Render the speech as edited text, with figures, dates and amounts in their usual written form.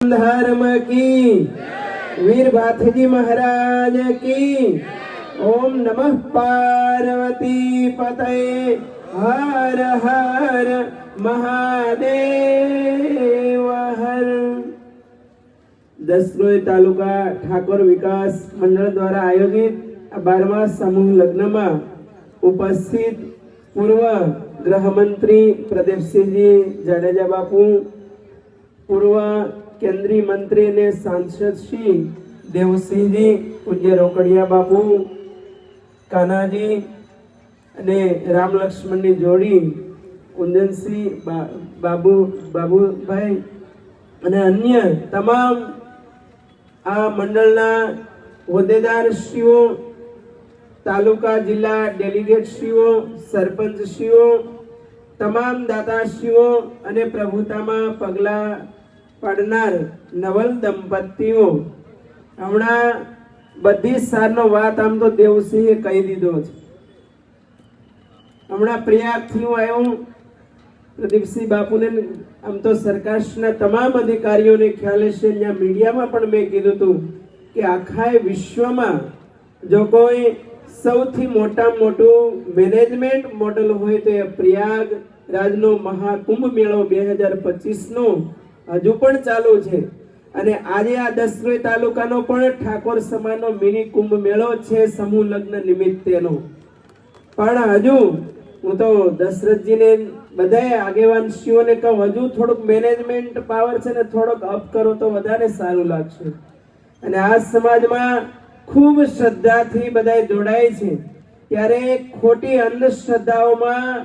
धर्म की, वीर भाथजी महाराज की। ओम नमः पार्वती पतये, हर हर महादेव हर। दसरोई तालुका ठाकोर विकास मंडल द्वारा आयोजित 12मा समूह लग्न में उपस्थित पूर्व गृह मंत्री प्रदीपसिंह जी जाडेजा बापू, पूर्व केंद्रीय मंत्री ने सांसद श्री देवसिंह जी, पूज्य रोकड़िया बापू, कानाजी ने राम लक्ष्मण ની જોડી કુંદનસિંહ બાબુભાઈ અને અન્ય તમામ આ મંડળના હોદ્દેદારશ્રીઓ, તાલુકા જિલ્લા ડેલિગેટશ્રીઓ, સરપંચશ્રીઓ, તમામ દાતાશ્રીઓ અને પ્રભુતામાં પગલા પાડનાર નવલ દંપતીઓ। હમણાં બધી સારનો વાત આમ તો દેવસિંહે કહી દીધો છે। હમણાં પ્રયાગથી હું આવ્યો, પ્રદીપસિંહ બાપુને આમ તો સરકારના તમામ અધિકારીઓને ખ્યાલ હશે, ત્યાં મીડિયામાં પણ મેં કીધું હતું કે આખા વિશ્વમાં જો કોઈ સૌથી મોટામાં મોટું મેનેજમેન્ટ મોડલ હોય તો એ પ્રયાગરાજનો મહાકુંભ મેળો 2025નો હજુ પણ ચાલુ છે। અને આજે આ દસરોઈ તાલુકાનો પણ ઠાકોર સમાજનો મિની કુંભ મેળો છે સમૂહ લગ્ન નિમિત્તેનો। પણ હજુ હું તો દશરથજીને બધાય આગેવાનશ્રીઓને કહું, હજુ થોડુંક મેનેજમેન્ટ પાવર છે ને થોડોક અપ કરો તો વધારે સારું લાગશે। અને આ સમાજમાં ખૂબ શ્રદ્ધાથી બધાય જોડાય છે, ત્યારે ખોટી અંધશ્રદ્ધાઓમાં